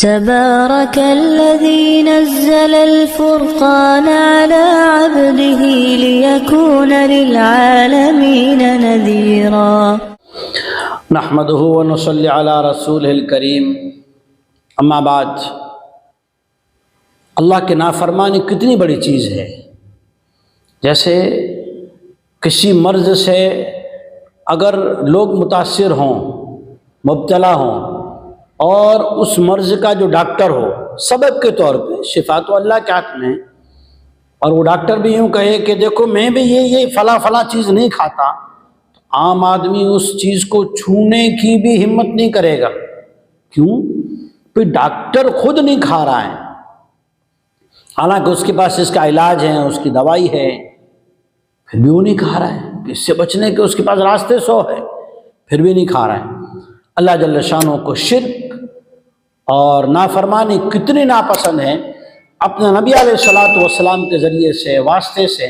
تبارك الذي نزل الفرقان على عبده ليكون للعالمين نذيرا نحمده ونصلي على رسوله الکریم اما بعد، اللہ کی نافرمانی کتنی بڑی چیز ہے۔ جیسے کسی مرض سے اگر لوگ متاثر ہوں، مبتلا ہوں، اور اس مرض کا جو ڈاکٹر ہو سبب کے طور پہ، شفا تو اللہ کے ہاتھ میں، اور وہ ڈاکٹر بھی یوں کہے کہ دیکھو میں بھی یہ فلاں چیز نہیں کھاتا، تو عام آدمی اس چیز کو چھونے کی بھی ہمت نہیں کرے گا۔ کیوں؟ کوئی ڈاکٹر خود نہیں کھا رہا ہے، حالانکہ اس کے پاس اس کا علاج ہے، اس کی دوائی ہے، پھر بھی وہ نہیں کھا رہا ہے۔ اس سے بچنے کے اس کے پاس راستے 100 ہے، پھر بھی نہیں کھا رہا ہے۔ اللہ جل شانہ کو شرک اور نافرمانی کتنی ناپسند ہے۔ اپنے نبی علیہ الصلوۃ والسلام کے ذریعے سے، واسطے سے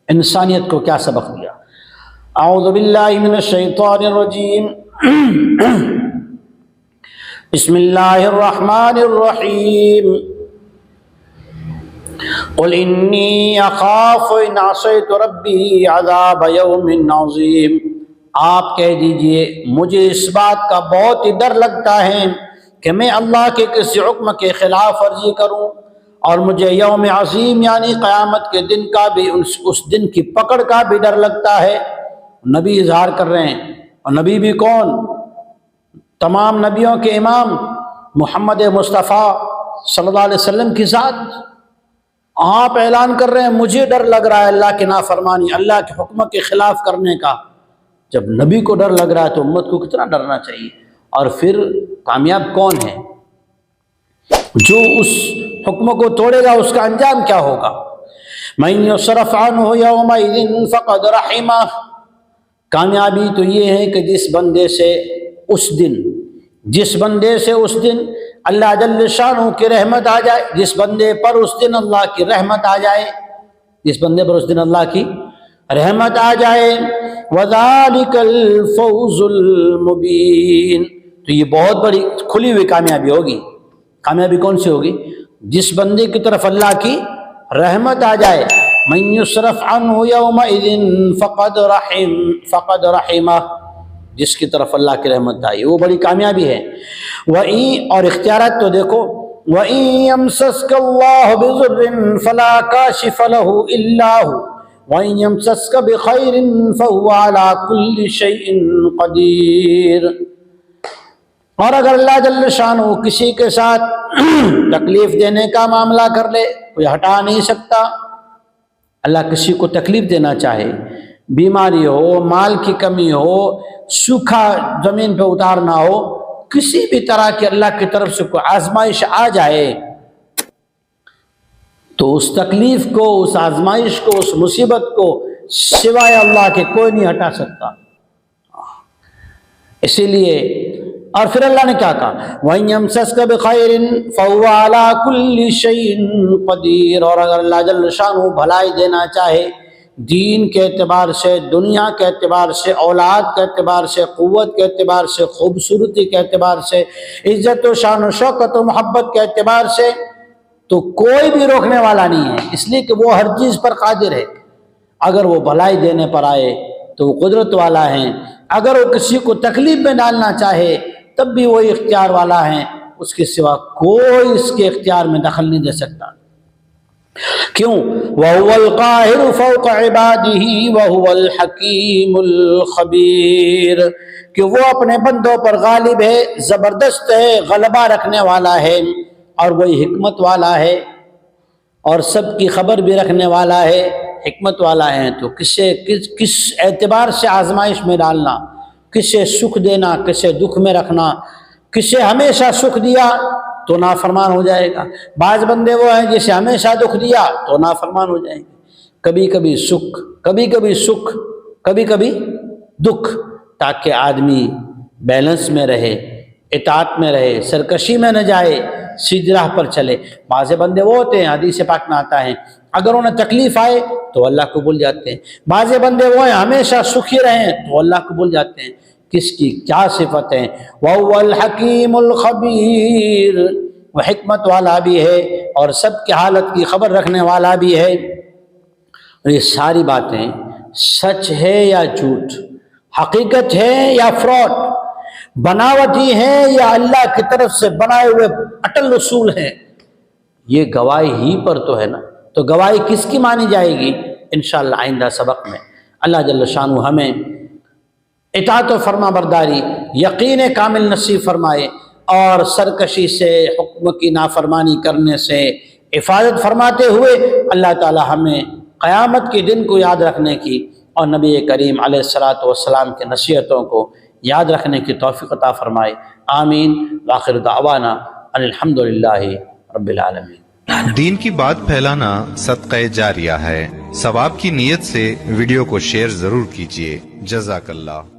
انسانیت کو کیا سبق دیا۔ اعوذ باللہ من الشیطان الرجیم، بسم اللہ الرحمن الرحیم، قل انی اخاف ان عصیت ربی عذاب یوم عظیم۔ آپ کہہ دیجئے مجھے اس بات کا بہت ہی ڈر لگتا ہے کہ میں اللہ کے کسی حکم کے خلاف ورزی کروں، اور مجھے یوم عظیم یعنی قیامت کے دن کا بھی، اس دن کی پکڑ کا بھی ڈر لگتا ہے۔ نبی اظہار کر رہے ہیں، اور نبی بھی کون؟ تمام نبیوں کے امام محمد مصطفیٰ صلی اللہ علیہ وسلم کی ذات۔ آپ اعلان کر رہے ہیں مجھے ڈر لگ رہا ہے اللہ کی نافرمانی، اللہ کے حکم کے خلاف کرنے کا۔ جب نبی کو ڈر لگ رہا ہے تو امت کو کتنا ڈرنا چاہیے۔ اور پھر کامیاب کون ہے؟ جو اس حکم کو توڑے گا اس کا انجام کیا ہوگا؟ مَن يُصْرَفْ عَنْهُ يَوْمَئِذٍ فَقَدْ رَحِمَهُ۔ کامیابی تو یہ ہے کہ جس بندے سے اس دن اللہ جل شانہ کی رحمت آ جائے، جس بندے پر اس دن اللہ کی رحمت آ جائے، جس بندے پر اس دن اللہ کی رحمت آ جائے، وَذَلِكَ الْفَوْزُ الْمُبِينُ۔ تو یہ بہت بڑی کھلی ہوئی کامیابی ہوگی۔ کامیابی کون سی ہوگی؟ جس بندے کی طرف اللہ کی رحمت آ جائے۔ مَن يُصْرَفْ عَنْهُ يَوْمَئِذٍ فَقَدْ رَحِمَهُ، جس کی طرف اللہ کی رحمت آئی وہ بڑی کامیابی ہے۔ وَإِن، اور اختیارات تو دیکھو، وَإِن يَمْسَسْكَ اللَّهُ بِضُرٍّ فَلَا كَاشِفَ لَهُ إِلَّا هُوَ وَإِن يَمْسَسْكَ بِخَيْرٍ فَهُوَ عَلَى كُلِّ شَيْءٍ قَدِيرٌ۔ اور اگر اللہ جل شانہ کسی کے ساتھ تکلیف دینے کا معاملہ کر لے، کوئی ہٹا نہیں سکتا۔ اللہ کسی کو تکلیف دینا چاہے، بیماری ہو، مال کی کمی ہو، سوکھا زمین پہ اتارنا ہو، کسی بھی طرح کی اللہ کی طرف سے کوئی آزمائش آ جائے تو اس تکلیف کو، اس آزمائش کو، اس مصیبت کو سوائے اللہ کے کوئی نہیں ہٹا سکتا۔ اسی لیے، اور پھر اللہ نے کیا کہا، وَإِن يَمْسَسْكَ بِخَيْرٍ فَهُوَ عَلَى كُلِّ شَيْءٍ قَدِيرٌ۔ اور اگر اللہ جل شانہ بھلائی دینا چاہے، دین کے اعتبار سے، دنیا کے اعتبار سے، اولاد کے اعتبار سے، قوت کے اعتبار سے، خوبصورتی کے اعتبار سے، عزت و شان و شوکت و محبت کے اعتبار سے، تو کوئی بھی روکنے والا نہیں ہے، اس لیے کہ وہ ہر چیز پر قادر ہے۔ اگر وہ بھلائی دینے پر آئے تو وہ قدرت والا ہے، اگر وہ کسی کو تکلیف میں ڈالنا چاہے تب بھی وہی اختیار والا ہے، اس کے سوا کوئی اس کے اختیار میں دخل نہیں دے سکتا۔ کیوں؟ وَهُوَ الْقَاهِرُ فَوْقَ عِبَادِهِ وَهُوَ الْحَكِيمُ الْخَبِيرُ، کہ وہ اپنے بندوں پر غالب ہے، زبردست ہے، غلبہ رکھنے والا ہے، اور وہی حکمت والا ہے، اور سب کی خبر بھی رکھنے والا ہے، حکمت والا ہے۔ تو کس اعتبار سے آزمائش میں ڈالنا، کسے سکھ دینا، کسے دکھ میں رکھنا، کسے ہمیشہ سکھ دیا تو نافرمان ہو جائے گا۔ بعض بندے وہ ہیں جسے ہمیشہ دکھ دیا تو نافرمان ہو جائیں گے۔ کبھی کبھی سکھ، کبھی کبھی سکھ، کبھی کبھی دکھ، تاکہ آدمی بیلنس میں رہے، اطاعت میں رہے، سرکشی میں نہ جائے، سیدھی راہ پر چلے۔ بعض بندے وہ ہوتے ہیں، حدیث پاک میں آتا ہے، اگر انہیں تکلیف آئے تو اللہ کو بھول جاتے ہیں۔ بعض بندے وہ ہیں ہمیشہ سکھی رہیں تو اللہ کو بھول جاتے ہیں۔ کس کی کیا صفت ہے؟ وَهُوَ الْحَكِيمُ الْخَبِيرُ، وہ حکمت والا بھی ہے اور سب کی حالت کی خبر رکھنے والا بھی ہے۔ اور یہ ساری باتیں سچ ہے یا جھوٹ، حقیقت ہے یا فراڈ، بناوٹی ہے یا اللہ کی طرف سے بنائے ہوئے اٹل اصول ہیں، یہ گواہی ہی پر تو ہے نا۔ تو گواہی کس کی مانی جائے گی؟ انشاءاللہ آئندہ سبق میں اللہ جل شانہ ہمیں اطاعت و فرما برداری، یقین کامل نصیب فرمائے، اور سرکشی سے، حکم کی نافرمانی کرنے سے حفاظت فرماتے ہوئے اللہ تعالی ہمیں قیامت کے دن کو یاد رکھنے کی اور نبی کریم علیہ الصلاۃ والسلام کے نصیحتوں کو یاد رکھنے کی توفیق عطا فرمائے۔ آمین۔ وآخر دعوانا ان الحمدللہ رب العالمین۔ دین کی بات پھیلانا صدقہ جاریہ ہے، ثواب کی نیت سے ویڈیو کو شیئر ضرور کیجیے۔ جزاک اللہ۔